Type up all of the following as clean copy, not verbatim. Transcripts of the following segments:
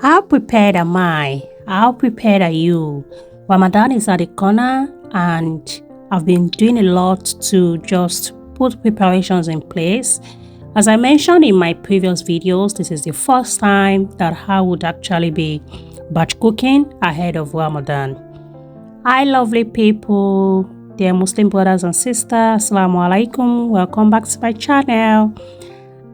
How prepared am I? How prepared are you? Ramadan is at the corner and I've been doing a lot to just put preparations in place. As I mentioned in my previous videos, this is the first time that I would actually be batch cooking ahead of Ramadan. Hi lovely people, dear Muslim brothers and sisters, Assalamu alaikum, welcome back to my channel.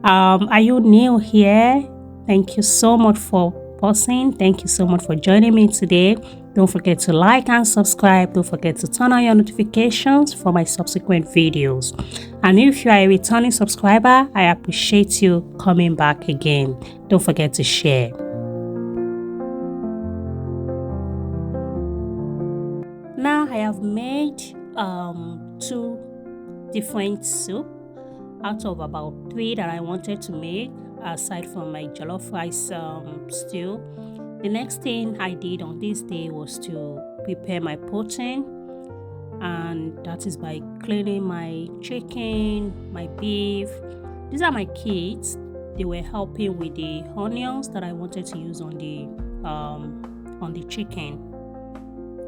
Are you new here? Thank you so much for pausing. Thank you so much for joining me today. Don't forget to like and subscribe. Don't forget to turn on your notifications for my subsequent videos. And if you are a returning subscriber, I appreciate you coming back again. Don't forget to share. Now I have made two different soup out of about 3 that I wanted to make, aside from my jollof rice stew. The next thing I did on this day was to prepare my protein, and that is by cleaning my chicken, my beef. These are my kids. They were helping with the onions that I wanted to use on the chicken.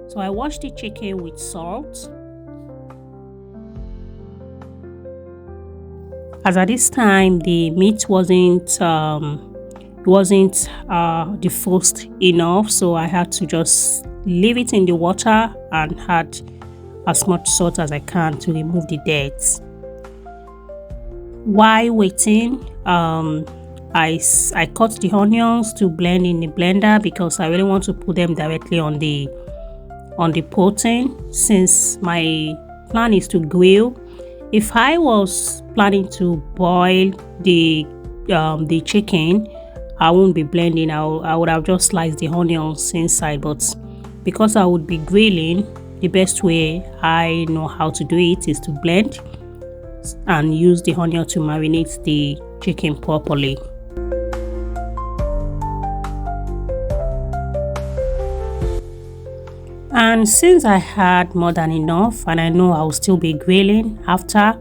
So I washed the chicken with salt. As at this time, the meat wasn't defrosted enough, so I had to just leave it in the water and add as much salt as I can to remove the dirt. While waiting, I cut the onions to blend in the blender because I really want to put them directly on the protein, since my plan is to grill. If I was planning to boil the chicken, I won't be blending. I would have just sliced the onions inside, but because I would be grilling, the best way I know how to do it is to blend and use the onion to marinate the chicken properly. And since I had more than enough and I know I'll still be grilling after,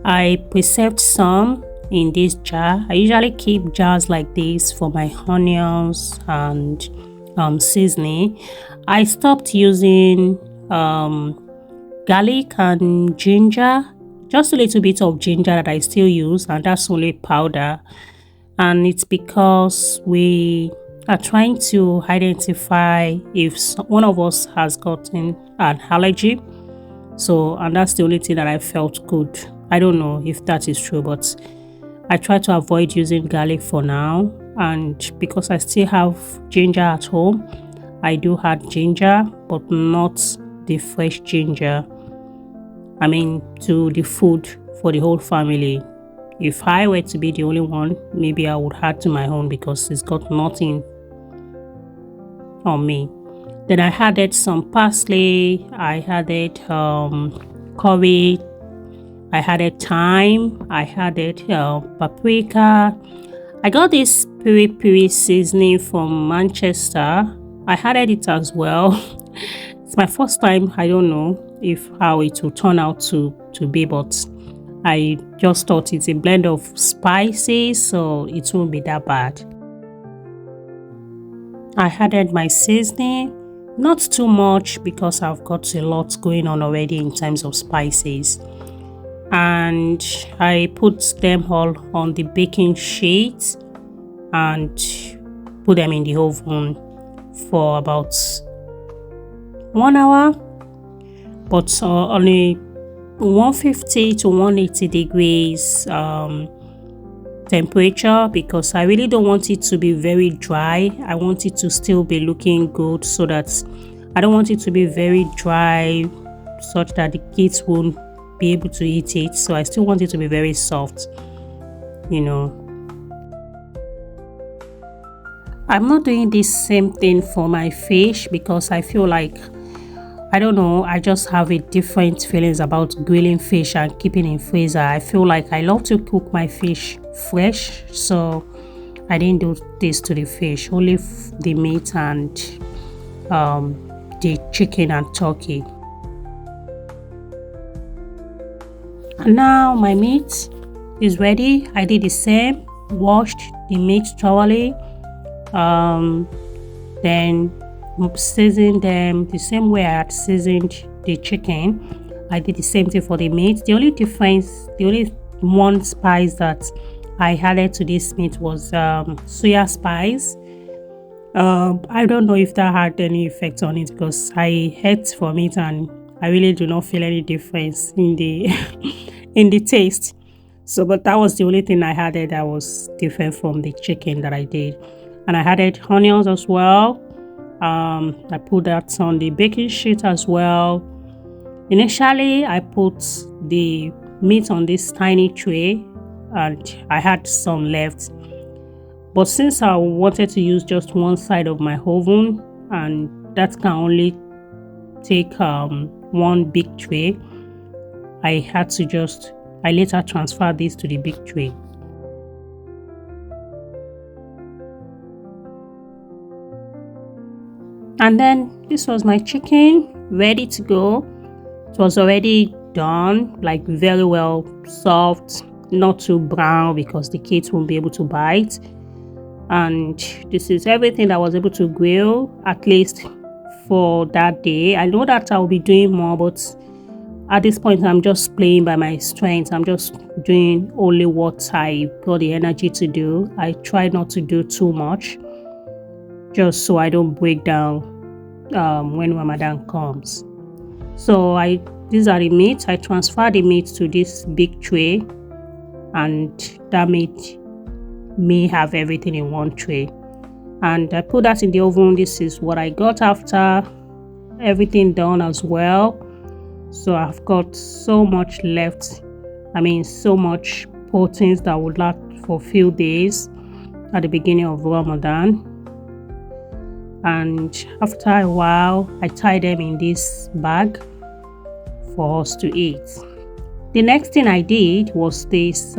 I preserved some in this jar. I usually keep jars like this for my onions and seasoning. I stopped using garlic and ginger, just a little bit of ginger that I still use, and that's only powder. And it's because we are trying to identify if one of us has gotten an allergy. And that's the only thing that I felt good. I don't know if that is true, but I try to avoid using garlic for now. And because I still have ginger at home, I do add ginger, but not the fresh ginger. I mean, to the food for the whole family. If I were to be the only one, maybe I would add to my own because it's got nothing on me. Then I added some parsley, I added curry, I added thyme, I added paprika. I got this piri seasoning from Manchester. I added it as well. It's my first time. I don't know how it will turn out to be, but I just thought it's a blend of spices, so it won't be that bad. I added my seasoning, not too much because I've got a lot going on already in terms of spices. And I put them all on the baking sheet and put them in the oven for about 1 hour, but only 150 to 180 degrees temperature, because I really don't want it to be very dry. I want it to still be looking good, so that I don't want it to be very dry such that the kids won't be able to eat it. So I still want it to be very soft, you know. I'm not doing this same thing for my fish because I feel like, I don't know, I just have a different feelings about grilling fish and keeping in freezer. I feel like I love to cook my fish fresh, so I didn't do this to the fish, only the meat and the chicken and turkey. And now my meat is ready. I did the same, washed the meat thoroughly, Um, then season them the same way I had seasoned the chicken. I did the same thing for the meat. The only difference, the only one spice that I added to this meat was soya spice. I don't know if that had any effect on it because I ate from it and I really do not feel any difference in the in the taste. So, but that was the only thing I added that was different from the chicken that I did. And I added onions as well. I put that on the baking sheet as well. Initially, I put the meat on this tiny tray and I had some left. But since I wanted to use just one side of my oven and that can only take one big tray, I later transferred this to the big tray. And then this was my chicken ready to go. It was already done, like very well soft, not too brown because the kids won't be able to bite. And this is everything that I was able to grill, at least for that day. I know that I'll be doing more, but at this point I'm just playing by my strength. I'm just doing only what I got the energy to do. I try not to do too much, just so I don't break down when Ramadan comes. So these are the meat. I transfer the meat to this big tray, and that made me have everything in one tray. And I put that in the oven. This is what I got after everything done as well. So I've got so much left. I mean, so much proteins that would last for a few days at the beginning of Ramadan. And after a while, I tie them in this bag for us to eat. The next thing I did was this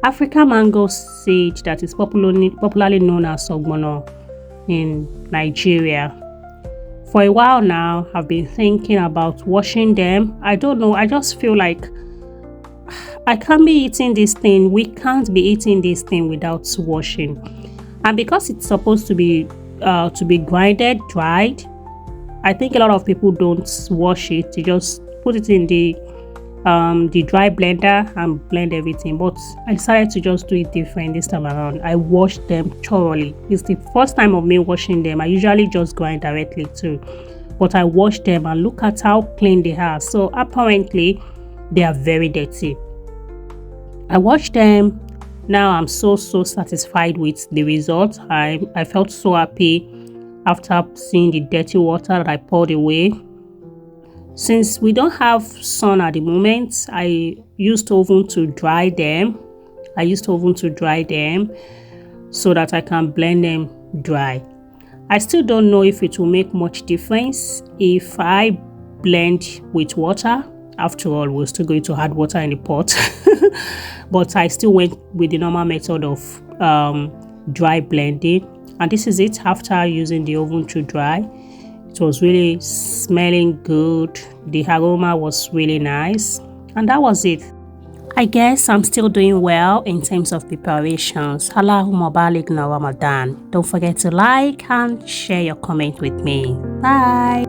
African mango seed that is popularly known as ogbono in Nigeria. For a while now, I've been thinking about washing them. I don't know, I just feel like I can't be eating this thing. We can't be eating this thing without washing. And because it's supposed to be grinded, dried, I think a lot of people don't wash it. They just put it in the dry blender and blend everything. But I decided to just do it different this time around. I washed them thoroughly. It's the first time of me washing them. I usually just grind directly too, but I washed them and look at how clean they are. So apparently they are very dirty. I washed them. Now I'm so satisfied with the result. I felt so happy after seeing the dirty water that I poured away. Since we don't have sun at the moment, I used oven to dry them. So that I can blend them dry. I still don't know if it will make much difference if I blend with water. After all, we're still going to add water in the pot. But I still went with the normal method of dry blending. And this is it after using the oven to dry. It was really smelling good. The aroma was really nice. And that was it. I guess I'm still doing well in terms of preparations. Allahumma baligh na Ramadan. Don't forget to like and share your comment with me. Bye.